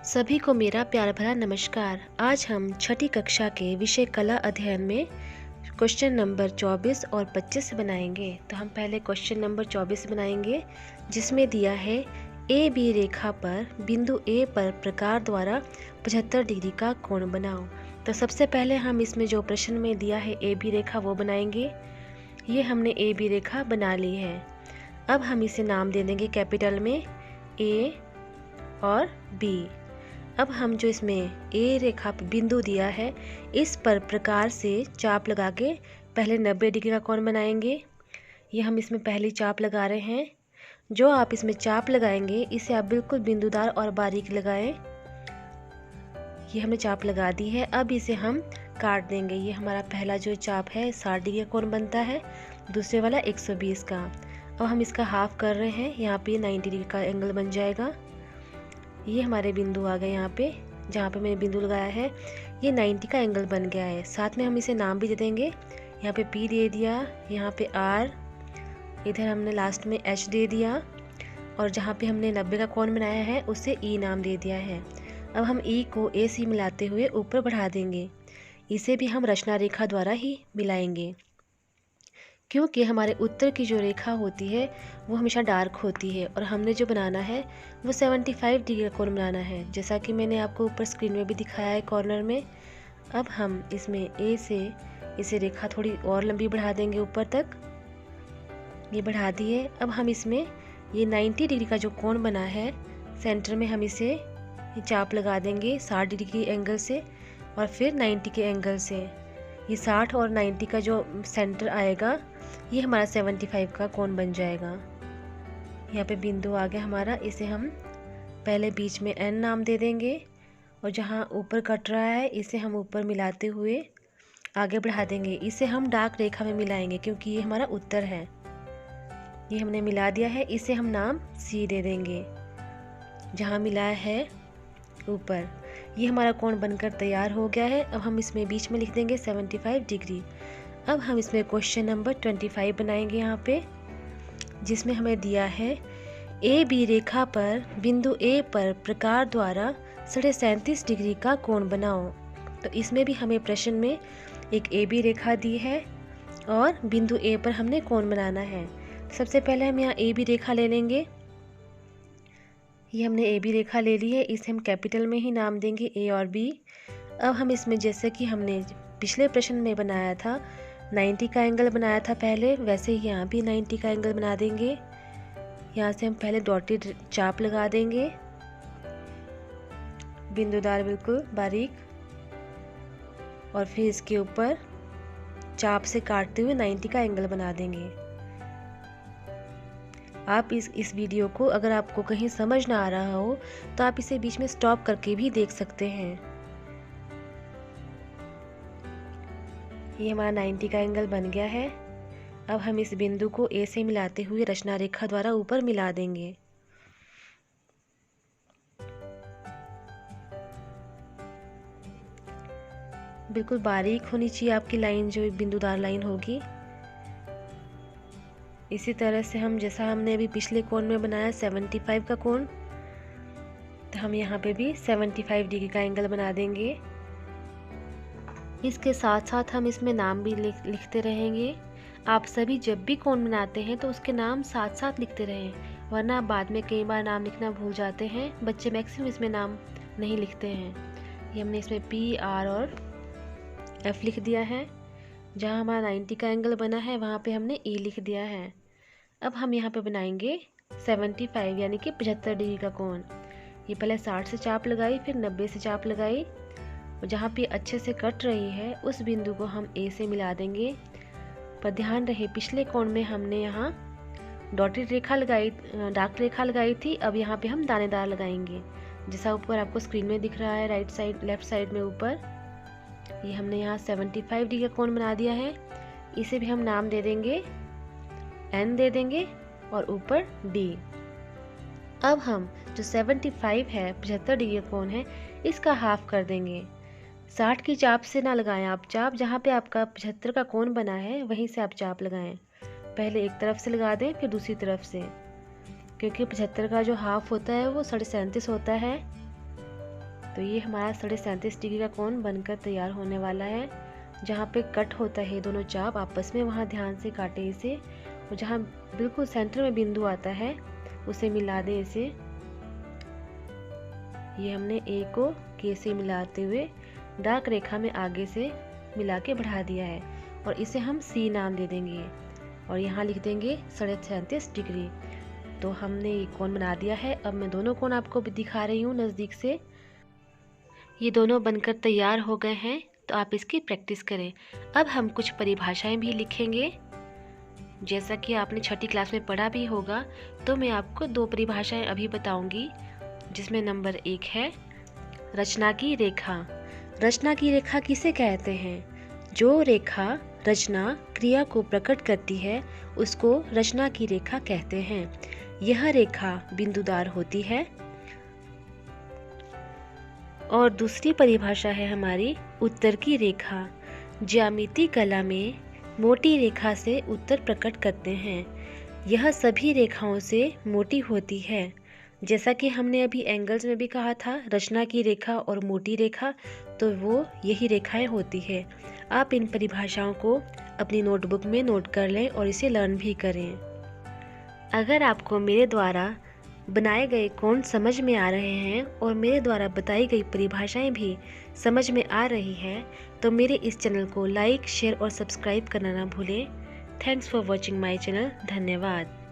सभी को मेरा प्यार भरा नमस्कार। आज हम छठी कक्षा के विषय कला अध्ययन में क्वेश्चन नंबर 24 और 25 बनाएंगे। तो हम पहले क्वेश्चन नंबर 24 बनाएंगे, जिसमें दिया है ए बी रेखा पर बिंदु ए पर प्रकार द्वारा 75 डिग्री का कोण बनाओ। तो सबसे पहले हम इसमें जो प्रश्न में दिया है ए बी रेखा वो बनाएंगे। ये हमने ए बी रेखा बना ली है। अब हम इसे नाम दे देंगे कैपिटल में ए और बी। अब हम जो इसमें ए रेखा बिंदु दिया है, इस पर प्रकार से चाप लगा के पहले 90 डिग्री का कोण बनाएंगे। ये हम इसमें पहली चाप लगा रहे हैं। जो आप इसमें चाप लगाएंगे इसे आप बिल्कुल बिंदुदार और बारीक लगाएं। ये हमने चाप लगा दी है। अब इसे हम काट देंगे। ये हमारा पहला जो चाप है 60 डिग्री का कोण बनता है, दूसरे वाला 120 का। अब हम इसका हाफ कर रहे हैं, यहाँ पे 90 डिग्री का एंगल बन जाएगा। ये हमारे बिंदु आ गए। यहाँ पे जहाँ पे मैंने बिंदु लगाया है ये 90 का एंगल बन गया है। साथ में हम इसे नाम भी दे देंगे। यहाँ पे P दे दिया, यहाँ पे R, इधर हमने लास्ट में H दे दिया, और जहाँ पे हमने 90 का कोण बनाया है उसे E नाम दे दिया है। अब हम E को A से मिलाते हुए ऊपर बढ़ा देंगे। इसे भी हम रचना रेखा द्वारा ही मिलाएंगे, क्योंकि हमारे उत्तर की जो रेखा होती है वो हमेशा डार्क होती है, और हमने जो बनाना है वो 75 डिग्री का कोण बनाना है, जैसा कि मैंने आपको ऊपर स्क्रीन में भी दिखाया है कॉर्नर में। अब हम इसमें ए से इसे रेखा थोड़ी और लंबी बढ़ा देंगे ऊपर तक। ये बढ़ा दिए। अब हम इसमें ये 90 डिग्री का जो कोण बना है सेंटर में हम इसे चाप लगा देंगे 60 डिग्री के एंगल से और फिर 90 के एंगल से। ये 60 और 90 का जो सेंटर आएगा ये हमारा 75 का कोण बन जाएगा। यहाँ पे बिंदु आ गया हमारा। इसे हम पहले बीच में N नाम दे देंगे, और जहाँ ऊपर कट रहा है इसे हम ऊपर मिलाते हुए आगे बढ़ा देंगे। इसे हम डार्क रेखा में मिलाएंगे क्योंकि ये हमारा उत्तर है। ये हमने मिला दिया है। इसे हम नाम C दे देंगे जहाँ मिलाया है ऊपर। ये हमारा कोण बनकर तैयार हो गया है। अब हम इसमें बीच में लिख देंगे 75 डिग्री। अब हम इसमें क्वेश्चन नंबर 25 बनाएंगे यहाँ पे, जिसमें हमें दिया है ए बी रेखा पर बिंदु ए पर प्रकार द्वारा 37.5 डिग्री का कोण बनाओ। तो इसमें भी हमें प्रश्न में एक ए बी रेखा दी है और बिंदु ए पर हमने कोण बनाना है। सबसे पहले हम यहाँ ए बी रेखा ले लेंगे। ये हमने ए बी रेखा ले ली है। इसे हम कैपिटल में ही नाम देंगे ए और बी। अब हम इसमें जैसे कि हमने पिछले प्रश्न में बनाया था 90 का एंगल बनाया था पहले, वैसे ही यहाँ भी 90 का एंगल बना देंगे। यहाँ से हम पहले डॉटेड चाप लगा देंगे, बिंदुदार बिल्कुल बारीक, और फिर इसके ऊपर चाप से काटते हुए 90 का एंगल बना देंगे। आप इस वीडियो को अगर आपको कहीं समझ ना आ रहा हो तो आप इसे बीच में स्टॉप करके भी देख सकते हैं। ये हमारा 90 का एंगल बन गया है। अब हम इस बिंदु को ए से मिलाते हुए रचना रेखा द्वारा ऊपर मिला देंगे। बिल्कुल बारीक होनी चाहिए आपकी लाइन, जो बिंदुदार लाइन होगी। इसी तरह से हम जैसा हमने अभी पिछले कोण में बनाया 75 का कोण, तो हम यहाँ पे भी 75 डिग्री का एंगल बना देंगे। इसके साथ साथ हम इसमें नाम भी लिखते रहेंगे। आप सभी जब भी कोण बनाते हैं तो उसके नाम साथ साथ लिखते रहें, वरना बाद में कई बार नाम लिखना भूल जाते हैं। बच्चे मैक्सिमम इसमें नाम नहीं लिखते हैं। ये हमने इसमें P, R और F लिख दिया है। जहाँ हमारा 90 का एंगल बना है वहाँ पे हमने E लिख दिया है। अब हम यहाँ पे बनाएंगे 75 यानी कि 75 डिग्री का कोण। ये पहले 60 से चाप लगाई, फिर 90 से चाप लगाई, और जहाँ पे अच्छे से कट रही है उस बिंदु को हम ए से मिला देंगे। पर ध्यान रहे पिछले कोण में हमने यहाँ डॉटेड रेखा लगाई, डार्क रेखा लगाई थी। अब यहाँ पे हम दानेदार लगाएंगे, जैसा ऊपर आपको स्क्रीन में दिख रहा है राइट साइड लेफ्ट साइड में ऊपर। ये हमने यहाँ 75 डिग्री का कोण बना दिया है। इसे भी हम नाम दे देंगे N दे देंगे और ऊपर D। अब हम जो 75 है 75 डिग्री का कोण है इसका हाफ कर देंगे। 60 की चाप से ना लगाएं आप चाप, जहाँ पे आपका 75 का कोण बना है वहीं से आप चाप लगाएं। पहले एक तरफ से लगा दें फिर दूसरी तरफ से, क्योंकि 75 का जो हाफ होता है वो 37.5 होता है। तो ये हमारा 37.5 डिग्री का कोण बनकर तैयार होने वाला है। जहाँ पे कट होता है दोनों चाप आपस में, वहाँ ध्यान से काटे इसे, और जहाँ बिल्कुल सेंटर में बिंदु आता है उसे मिला दें इसे। ये हमने ए को के से मिलाते हुए डार्क रेखा में आगे से मिला के बढ़ा दिया है, और इसे हम सी नाम दे देंगे, और यहाँ लिख देंगे 37.5 डिग्री। तो हमने ये कोण बना दिया है। अब मैं दोनों कोण आपको भी दिखा रही हूँ नज़दीक से। ये दोनों बनकर तैयार हो गए हैं, तो आप इसकी प्रैक्टिस करें। अब हम कुछ परिभाषाएं भी लिखेंगे, जैसा कि आपने छठी क्लास में पढ़ा भी होगा। तो मैं आपको 2 परिभाषाएं अभी बताऊंगी, जिसमें नंबर 1 है रचना की रेखा। रचना की रेखा किसे कहते हैं? जो रेखा रचना क्रिया को प्रकट करती है उसको रचना की रेखा कहते हैं। यह रेखा बिंदुदार होती है। और दूसरी परिभाषा है हमारी उत्तर की रेखा। ज्यामिति कला में मोटी रेखा से उत्तर प्रकट करते हैं। यह सभी रेखाओं से मोटी होती है। जैसा कि हमने अभी एंगल्स में भी कहा था, रचना की रेखा और मोटी रेखा, तो वो यही रेखाएं होती है। आप इन परिभाषाओं को अपनी नोटबुक में नोट कर लें और इसे लर्न भी करें। अगर आपको मेरे द्वारा बनाए गए कोण समझ में आ रहे हैं और मेरे द्वारा बताई गई परिभाषाएं भी समझ में आ रही हैं, तो मेरे इस चैनल को लाइक, शेयर और सब्सक्राइब करना ना भूलें। Thanks for watching my channel. धन्यवाद।